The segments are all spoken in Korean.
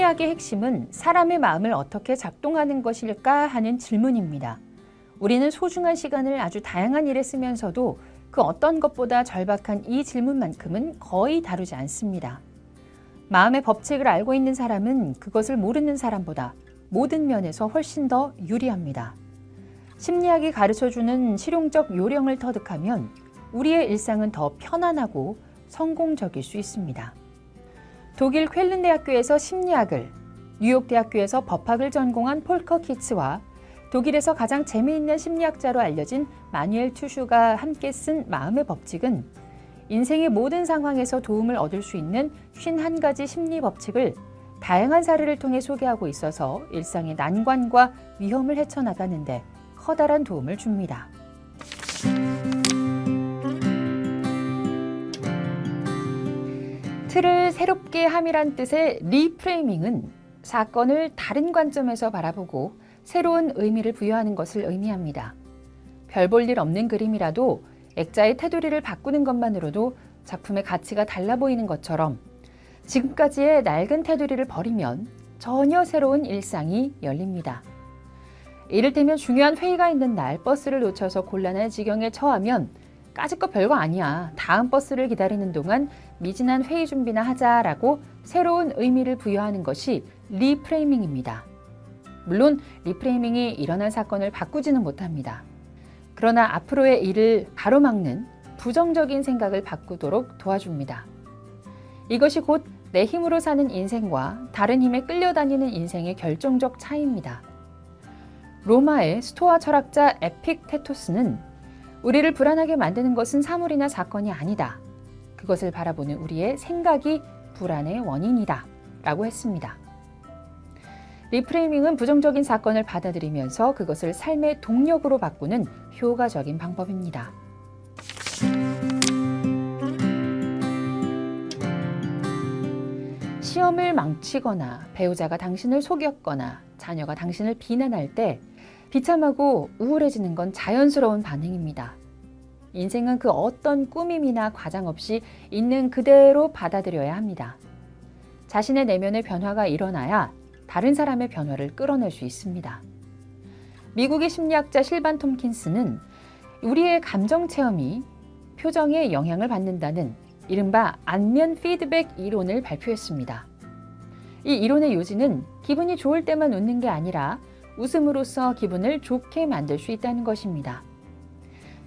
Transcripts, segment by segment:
심리학의 핵심은 사람의 마음을 어떻게 작동하는 것일까 하는 질문입니다. 우리는 소중한 시간을 아주 다양한 일에 쓰면서도 그 어떤 것보다 절박한 이 질문만큼은 거의 다루지 않습니다. 마음의 법칙을 알고 있는 사람은 그것을 모르는 사람보다 모든 면에서 훨씬 더 유리합니다. 심리학이 가르쳐주는 실용적 요령을 터득하면 우리의 일상은 더 편안하고 성공적일 수 있습니다. 독일 쾰른 대학교에서 심리학을, 뉴욕 대학교에서 법학을 전공한 폴커 키츠와 독일에서 가장 재미있는 심리학자로 알려진 마뉴엘 투슈가 함께 쓴 마음의 법칙은 인생의 모든 상황에서 도움을 얻을 수 있는 51가지 심리 법칙을 다양한 사례를 통해 소개하고 있어서 일상의 난관과 위험을 헤쳐나가는데 커다란 도움을 줍니다. 틀을 새롭게 함이란 뜻의 리프레이밍은 사건을 다른 관점에서 바라보고 새로운 의미를 부여하는 것을 의미합니다. 별 볼 일 없는 그림이라도 액자의 테두리를 바꾸는 것만으로도 작품의 가치가 달라 보이는 것처럼 지금까지의 낡은 테두리를 버리면 전혀 새로운 일상이 열립니다. 이를테면 중요한 회의가 있는 날 버스를 놓쳐서 곤란한 지경에 처하면 까짓 거 별거 아니야. 다음 버스를 기다리는 동안 미진한 회의 준비나 하자라고 새로운 의미를 부여하는 것이 리프레이밍입니다. 물론 리프레이밍이 일어난 사건을 바꾸지는 못합니다. 그러나 앞으로의 일을 가로막는 부정적인 생각을 바꾸도록 도와줍니다. 이것이 곧 내 힘으로 사는 인생과 다른 힘에 끌려다니는 인생의 결정적 차이입니다. 로마의 스토아 철학자 에픽테토스는 우리를 불안하게 만드는 것은 사물이나 사건이 아니다. 그것을 바라보는 우리의 생각이 불안의 원인이다. 라고 했습니다. 리프레이밍은 부정적인 사건을 받아들이면서 그것을 삶의 동력으로 바꾸는 효과적인 방법입니다. 시험을 망치거나 배우자가 당신을 속였거나 자녀가 당신을 비난할 때 비참하고 우울해지는 건 자연스러운 반응입니다. 인생은 그 어떤 꾸밈이나 과장 없이 있는 그대로 받아들여야 합니다. 자신의 내면의 변화가 일어나야 다른 사람의 변화를 끌어낼 수 있습니다. 미국의 심리학자 실반 톰킨스는 우리의 감정 체험이 표정에 영향을 받는다는 이른바 안면 피드백 이론을 발표했습니다. 이 이론의 요지는 기분이 좋을 때만 웃는 게 아니라 웃음으로써 기분을 좋게 만들 수 있다는 것입니다.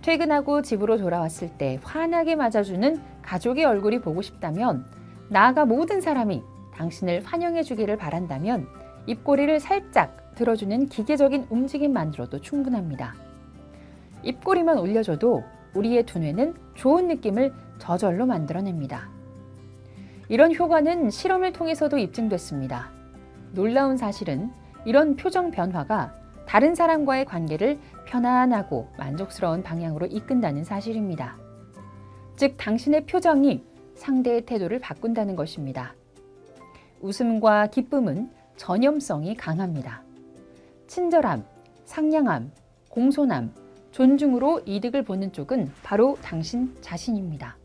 퇴근하고 집으로 돌아왔을 때 환하게 맞아주는 가족의 얼굴이 보고 싶다면, 나아가 모든 사람이 당신을 환영해 주기를 바란다면 입꼬리를 살짝 들어주는 기계적인 움직임만으로도 충분합니다. 입꼬리만 올려줘도 우리의 두뇌는 좋은 느낌을 저절로 만들어냅니다. 이런 효과는 실험을 통해서도 입증됐습니다. 놀라운 사실은 이런 표정 변화가 다른 사람과의 관계를 편안하고 만족스러운 방향으로 이끈다는 사실입니다. 즉, 당신의 표정이 상대의 태도를 바꾼다는 것입니다. 웃음과 기쁨은 전염성이 강합니다. 친절함, 상냥함, 공손함, 존중으로 이득을 보는 쪽은 바로 당신 자신입니다.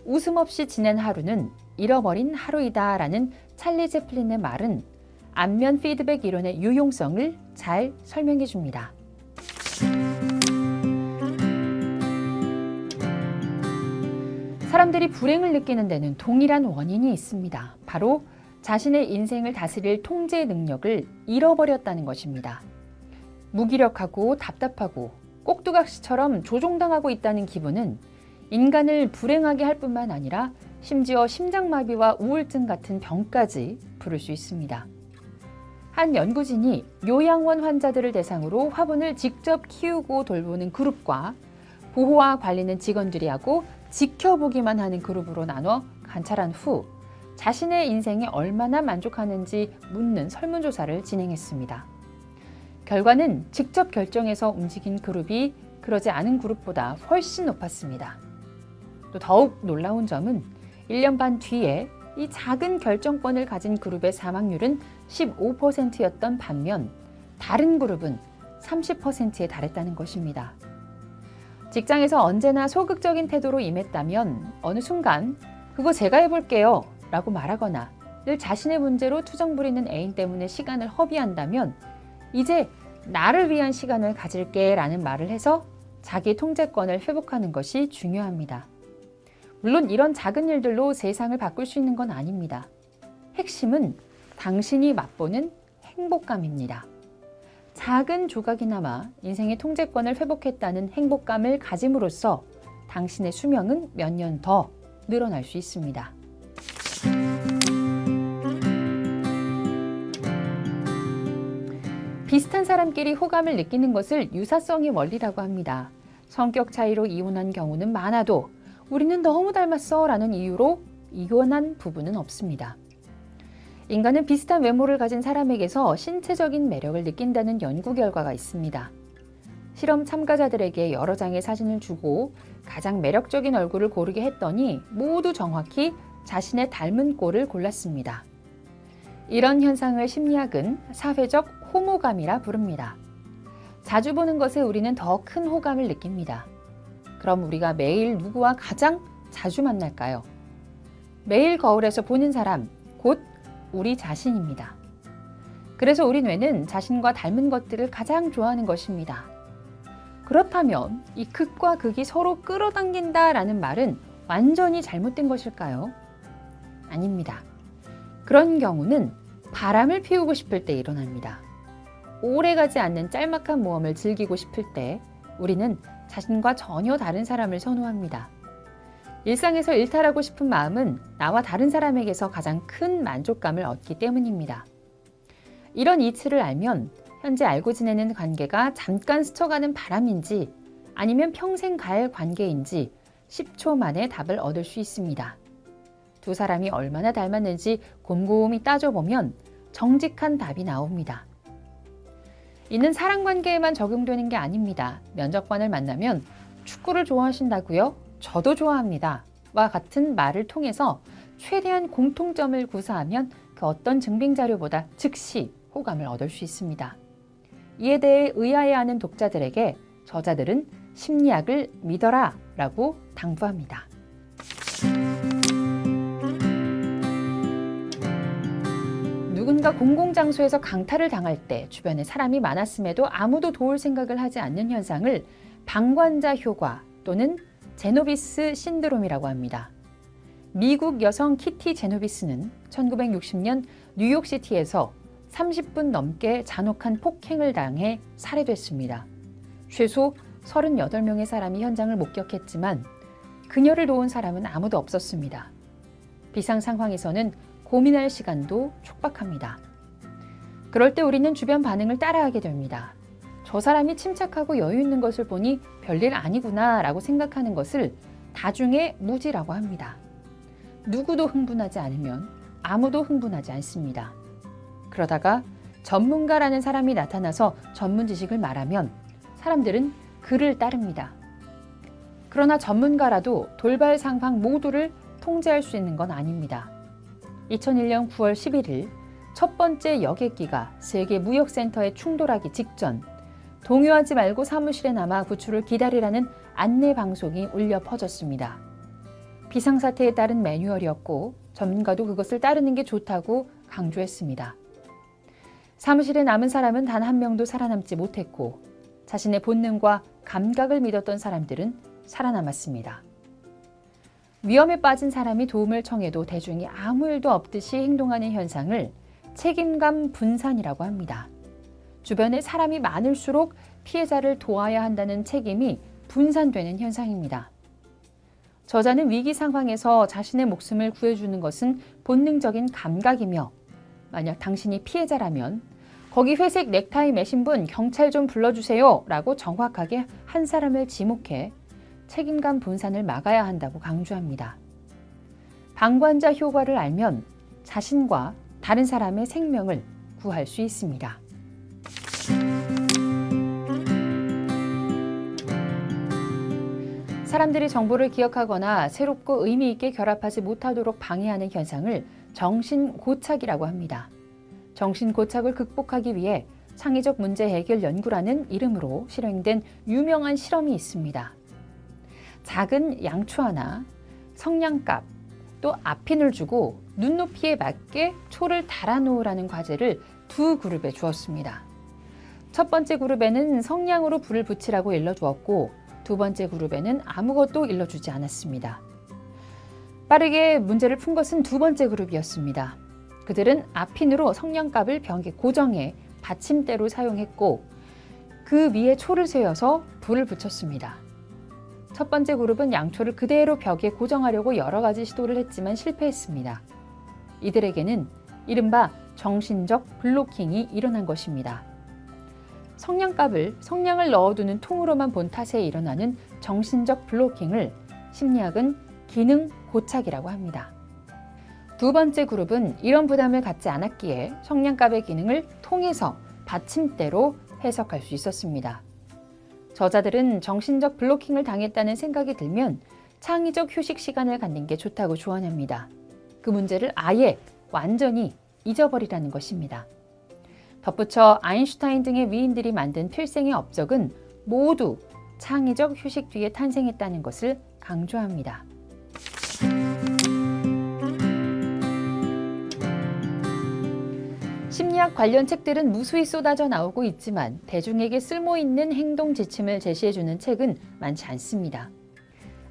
웃음 없이 지낸 하루는 잃어버린 하루이다 라는 찰리 채플린의 말은 안면 피드백 이론의 유용성을 잘 설명해 줍니다. 사람들이 불행을 느끼는 데는 동일한 원인이 있습니다. 바로 자신의 인생을 다스릴 통제 능력을 잃어버렸다는 것입니다. 무기력하고 답답하고 꼭두각시처럼 조종당하고 있다는 기분은 인간을 불행하게 할 뿐만 아니라 심지어 심장마비와 우울증 같은 병까지 부를 수 있습니다. 한 연구진이 요양원 환자들을 대상으로 화분을 직접 키우고 돌보는 그룹과 보호와 관리는 직원들이 하고 지켜보기만 하는 그룹으로 나눠 관찰한 후 자신의 인생에 얼마나 만족하는지 묻는 설문조사를 진행했습니다. 결과는 직접 결정해서 움직인 그룹이 그러지 않은 그룹보다 훨씬 높았습니다. 또 더욱 놀라운 점은 1년 반 뒤에 이 작은 결정권을 가진 그룹의 사망률은 15%였던 반면 다른 그룹은 30%에 달했다는 것입니다. 직장에서 언제나 소극적인 태도로 임했다면 어느 순간 그거 제가 해볼게요 라고 말하거나 늘 자신의 문제로 투정 부리는 애인 때문에 시간을 허비한다면 이제 나를 위한 시간을 가질게 라는 말을 해서 자기 통제권을 회복하는 것이 중요합니다. 물론 이런 작은 일들로 세상을 바꿀 수 있는 건 아닙니다. 핵심은 당신이 맛보는 행복감입니다. 작은 조각이나마 인생의 통제권을 회복했다는 행복감을 가짐으로써 당신의 수명은 몇 년 더 늘어날 수 있습니다. 비슷한 사람끼리 호감을 느끼는 것을 유사성의 원리라고 합니다. 성격 차이로 이혼한 경우는 많아도 우리는 너무 닮았어 라는 이유로 이혼한 부부는 없습니다. 인간은 비슷한 외모를 가진 사람에게서 신체적인 매력을 느낀다는 연구 결과가 있습니다. 실험 참가자들에게 여러 장의 사진을 주고 가장 매력적인 얼굴을 고르게 했더니 모두 정확히 자신의 닮은 꼴을 골랐습니다. 이런 현상을 심리학은 사회적 호모감이라 부릅니다. 자주 보는 것에 우리는 더 큰 호감을 느낍니다. 그럼 우리가 매일 누구와 가장 자주 만날까요? 매일 거울에서 보는 사람, 곧 우리 자신입니다. 그래서 우리 뇌는 자신과 닮은 것들을 가장 좋아하는 것입니다. 그렇다면 이 극과 극이 서로 끌어당긴다라는 말은 완전히 잘못된 것일까요? 아닙니다. 그런 경우는 바람을 피우고 싶을 때 일어납니다. 오래가지 않는 짤막한 모험을 즐기고 싶을 때 우리는 자신과 전혀 다른 사람을 선호합니다. 일상에서 일탈하고 싶은 마음은 나와 다른 사람에게서 가장 큰 만족감을 얻기 때문입니다. 이런 이치를 알면 현재 알고 지내는 관계가 잠깐 스쳐가는 바람인지 아니면 평생 갈 관계인지 10초 만에 답을 얻을 수 있습니다. 두 사람이 얼마나 닮았는지 곰곰이 따져보면 정직한 답이 나옵니다. 이는 사랑관계에만 적용되는 게 아닙니다. 면접관을 만나면 축구를 좋아하신다고요? 저도 좋아합니다. 와 같은 말을 통해서 최대한 공통점을 구사하면 그 어떤 증빙 자료보다 즉시 호감을 얻을 수 있습니다. 이에 대해 의아해하는 독자들에게 저자들은 심리학을 믿어라 라고 당부합니다. 누군가 공공장소에서 강탈을 당할 때 주변에 사람이 많았음에도 아무도 도울 생각을 하지 않는 현상을 방관자 효과 또는 제노비스 신드롬이라고 합니다. 미국 여성 키티 제노비스는 1960년 뉴욕시티에서 30분 넘게 잔혹한 폭행을 당해 살해됐습니다. 최소 38명의 사람이 현장을 목격했지만 그녀를 도운 사람은 아무도 없었습니다. 비상 상황에서는 고민할 시간도 촉박합니다. 그럴 때 우리는 주변 반응을 따라하게 됩니다. 저 사람이 침착하고 여유 있는 것을 보니 별일 아니구나 라고 생각하는 것을 다중의 무지라고 합니다. 누구도 흥분하지 않으면 아무도 흥분하지 않습니다. 그러다가 전문가라는 사람이 나타나서 전문 지식을 말하면 사람들은 그를 따릅니다. 그러나 전문가라도 돌발 상황 모두를 통제할 수 있는 건 아닙니다. 2001년 9월 11일 첫 번째 여객기가 세계 무역센터에 충돌하기 직전 동요하지 말고 사무실에 남아 구출을 기다리라는 안내 방송이 울려 퍼졌습니다. 비상사태에 따른 매뉴얼이었고 전문가도 그것을 따르는 게 좋다고 강조했습니다. 사무실에 남은 사람은 단 한 명도 살아남지 못했고 자신의 본능과 감각을 믿었던 사람들은 살아남았습니다. 위험에 빠진 사람이 도움을 청해도 대중이 아무 일도 없듯이 행동하는 현상을 책임감 분산이라고 합니다. 주변에 사람이 많을수록 피해자를 도와야 한다는 책임이 분산되는 현상입니다. 저자는 위기 상황에서 자신의 목숨을 구해주는 것은 본능적인 감각이며 만약 당신이 피해자라면 거기 회색 넥타이 매신 분 경찰 좀 불러주세요 라고 정확하게 한 사람을 지목해 책임감 분산을 막아야 한다고 강조합니다. 방관자 효과를 알면 자신과 다른 사람의 생명을 구할 수 있습니다. 사람들이 정보를 기억하거나 새롭고 의미 있게 결합하지 못하도록 방해하는 현상을 정신고착이라고 합니다. 정신고착을 극복하기 위해 창의적 문제 해결 연구라는 이름으로 실행된 유명한 실험이 있습니다. 작은 양초 하나, 성냥갑, 또 아핀을 주고 눈높이에 맞게 초를 달아놓으라는 과제를 두 그룹에 주었습니다. 첫 번째 그룹에는 성냥으로 불을 붙이라고 일러주었고 두 번째 그룹에는 아무것도 일러주지 않았습니다. 빠르게 문제를 푼 것은 두 번째 그룹이었습니다. 그들은 아핀으로 성냥갑을 벽에 고정해 받침대로 사용했고 그 위에 초를 세워서 불을 붙였습니다. 첫 번째 그룹은 양초를 그대로 벽에 고정하려고 여러 가지 시도를 했지만 실패했습니다. 이들에게는 이른바 정신적 블로킹이 일어난 것입니다. 성냥갑을 성냥을 넣어두는 통으로만 본 탓에 일어나는 정신적 블로킹을 심리학은 기능 고착이라고 합니다. 두 번째 그룹은 이런 부담을 갖지 않았기에 성냥갑의 기능을 통해서 받침대로 해석할 수 있었습니다. 저자들은 정신적 블로킹을 당했다는 생각이 들면 창의적 휴식 시간을 갖는 게 좋다고 조언합니다. 그 문제를 아예 완전히 잊어버리라는 것입니다. 덧붙여 아인슈타인 등의 위인들이 만든 필생의 업적은 모두 창의적 휴식 뒤에 탄생했다는 것을 강조합니다. 심리학 관련 책들은 무수히 쏟아져 나오고 있지만 대중에게 쓸모있는 행동 지침을 제시해주는 책은 많지 않습니다.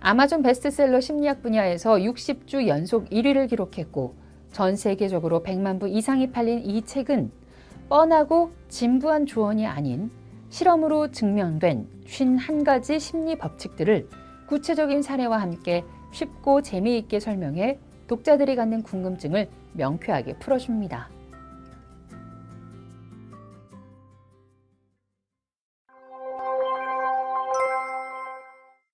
아마존 베스트셀러 심리학 분야에서 60주 연속 1위를 기록했고 전 세계적으로 100만 부 이상이 팔린 이 책은 뻔하고 진부한 조언이 아닌 실험으로 증명된 51가지 심리 법칙들을 구체적인 사례와 함께 쉽고 재미있게 설명해 독자들이 갖는 궁금증을 명쾌하게 풀어줍니다.